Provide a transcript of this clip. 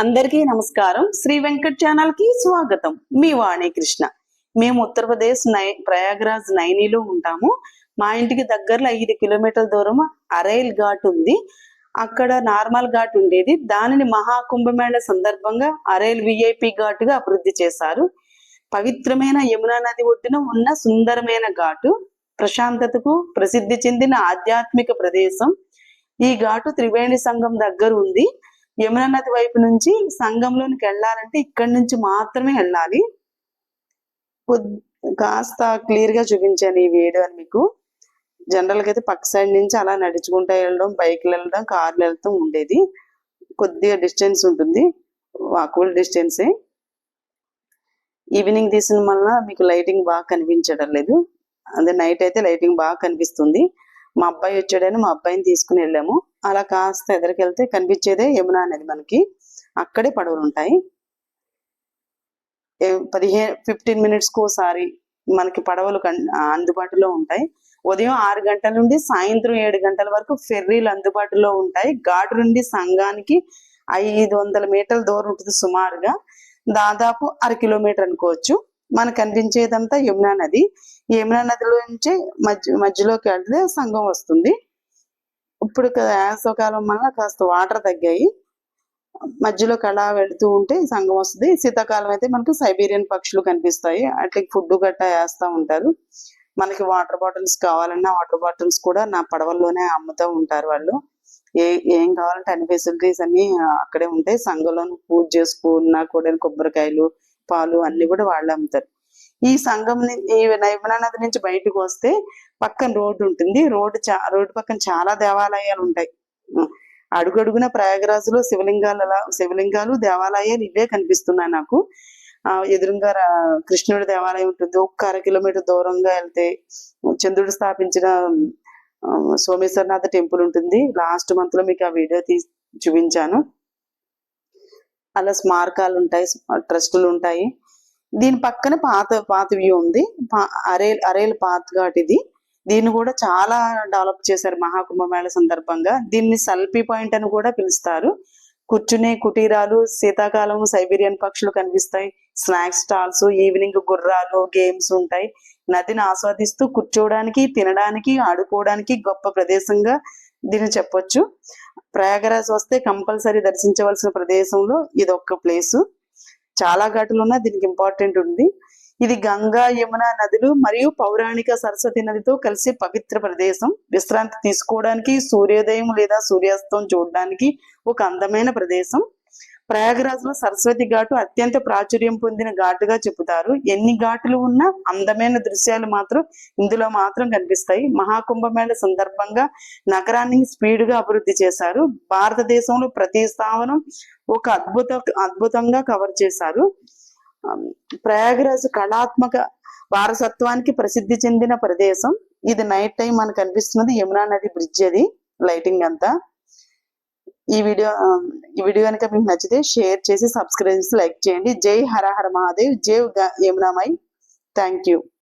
అందరికీ నమస్కారం. శ్రీ వెంకట్ ఛానల్ కి స్వాగతం. మీ వాణి కృష్ణ. మేము ఉత్తరప్రదేశ్ ప్రయాగ్రాజ్ నైనీలో ఉంటాము. మా ఇంటికి దగ్గరలో 5 కిలోమీటర్ల దూరం అరైల్ ఘాట్ ఉంది. అక్కడ నార్మల్ ఘాట్ ఉండేది. దానిని మహాకుంభమేళ సందర్భంగా అరైల్ విఐపి ఘాట్ గా అభివృద్ధి చేశారు. పవిత్రమైన యమునా నది ఒడ్డున ఉన్న సుందరమైన ఘాటు, ప్రశాంతతకు ప్రసిద్ధి చెందిన ఆధ్యాత్మిక ప్రదేశం. ఈ ఘాటు త్రివేణి సంగం దగ్గర ఉంది. యమునా నది వైపు నుంచి సంగంలోనికి వెళ్ళాలంటే ఇక్కడి నుంచి మాత్రమే వెళ్ళాలి. కాస్త క్లియర్ గా చూపించాను ఈ వీడియో అని మీకు. జనరల్ గా అయితే పక్క సైడ్ నుంచి అలా నడుచుకుంటూ వెళ్ళడం, బైక్లు వెళ్ళడం, కార్లు వెళ్తూ ఉండేది. కొద్దిగా డిస్టెన్స్ ఉంటుంది, వాకబుల్ డిస్టెన్సే. ఈవినింగ్ తీసిన వల్ల మీకు లైటింగ్ బాగా కనిపించడం లేదు. అదే నైట్ అయితే లైటింగ్ బాగా కనిపిస్తుంది. మా అబ్బాయి వచ్చాడని మా అబ్బాయిని తీసుకుని వెళ్ళాము. అలా కాస్త ఎదరికెళ్తే కనిపించేదే యమునా నది. మనకి అక్కడే పడవలు ఉంటాయి. 15 మినిట్స్కి ఒకసారి మనకి పడవలు అందుబాటులో ఉంటాయి. ఉదయం 6 గంటల నుండి సాయంత్రం 7 గంటల వరకు ఫెర్రీలు అందుబాటులో ఉంటాయి. ఘాటు నుండి సంఘానికి 500 మీటర్ల దూరం ఉంటుంది సుమారుగా. దాదాపు 1/2 కిలోమీటర్ అనుకోవచ్చు. మనకు కనిపించేదంతా యమునా నది. యమునా నదిలో నుంచి మధ్యలోకి వెళ్తే సంగం వస్తుంది. ఇప్పుడు వేసవకాలం వల్ల కాస్త వాటర్ తగ్గాయి. మధ్యలోకి అలా వెళుతూ ఉంటే సంగం వస్తుంది. శీతాకాలం అయితే మనకు సైబీరియన్ పక్షులు కనిపిస్తాయి. అట్లా ఫుడ్ గట్టా వేస్తూ ఉంటారు. మనకి వాటర్ బాటిల్స్ కావాలన్నా వాటర్ బాటిల్స్ కూడా నా పడవల్లోనే అమ్ముతూ ఉంటారు వాళ్ళు. ఏం కావాలంటే అన్ని ఫెసిలిటీస్ అన్ని అక్కడే ఉంటాయి. సంఘంలో పూజ చేసుకున్నా కూడా కొబ్బరికాయలు, పాలు అన్ని కూడా వాళ్ళే అమ్ముతారు. ఈ సంఘం ఈ యమునా నది నుంచి బయటకు వస్తే పక్కన రోడ్డు ఉంటుంది. రోడ్డు పక్కన చాలా దేవాలయాలు ఉంటాయి. అడుగడుగున ప్రయాగరాజులో శివలింగాలు దేవాలయాలు ఇవే కనిపిస్తున్నాయి నాకు. ఎదురుగా కృష్ణుడి దేవాలయం ఉంటుంది. 1/2 కిలోమీటర్ దూరంగా వెళ్తే చంద్రుడు స్థాపించిన సోమేశ్వరనాథ టెంపుల్ ఉంటుంది. లాస్ట్ మంత్ లో మీకు ఆ వీడియో చూపించాను. అలా స్మారకాలు ఉంటాయి, ట్రస్టులు ఉంటాయి. దీని పక్కన పాత వ్యూ ఉంది. అరేల్ పాత్ ఘాట్ ఇది. దీన్ని కూడా చాలా డెవలప్ చేశారు మహాకుంభమేళ సందర్భంగా. దీన్ని సల్పీ పాయింట్ అని కూడా పిలుస్తారు. కూర్చునే కుటీరాలు, శీతాకాలం సైబీరియన్ పక్షులు కనిపిస్తాయి. స్నాక్స్ స్టాల్స్, ఈవినింగ్ గుర్రాలు, గేమ్స్ ఉంటాయి. నదిని ఆస్వాదిస్తూ కూర్చోవడానికి, తినడానికి, ఆడుకోవడానికి గొప్ప ప్రదేశంగా దీన్ని చెప్పొచ్చు. ప్రయాగరాజ్ వస్తే కంపల్సరీ దర్శించవలసిన ప్రదేశంలో ఇది ఒక్క ప్లేసు. చాలా ఘాటులు ఉన్నా దీనికి ఇంపార్టెంట్ ఉంది. ఇది గంగా, యమున నదులు మరియు పౌరాణిక సరస్వతి నదితో కలిసి పవిత్ర ప్రదేశం. విశ్రాంతి తీసుకోవడానికి, సూర్యోదయం లేదా సూర్యాస్తం చూడడానికి ఒక అందమైన ప్రదేశం. ప్రయాగరాజ్ లో సరస్వతి ఘాటు అత్యంత ప్రాచుర్యం పొందిన ఘాటుగా చెబుతారు. ఎన్ని ఘాటులు ఉన్నా అందమైన దృశ్యాలు మాత్రం ఇందులో మాత్రం కనిపిస్తాయి. మహాకుంభమేళ సందర్భంగా నగరాన్ని స్పీడ్ గా అభివృద్ధి చేశారు. భారతదేశంలో ప్రతి స్థావరం ఒక అద్భుతంగా కవర్ చేశారు. ప్రయాగరాజ్ కళాత్మక వారసత్వానికి ప్రసిద్ధి చెందిన ప్రదేశం. ఇది నైట్ టైం మనకు కనిపిస్తున్నది యమునా నది బ్రిడ్జ్. అది లైటింగ్ అంతా. ఈ వీడియో కనుక మీకు నచ్చితే షేర్ చేసి సబ్స్క్రైబ్ చేసి లైక్ చేయండి. జై హర హర మహాదేవ్, జై యమునామై. Thank you.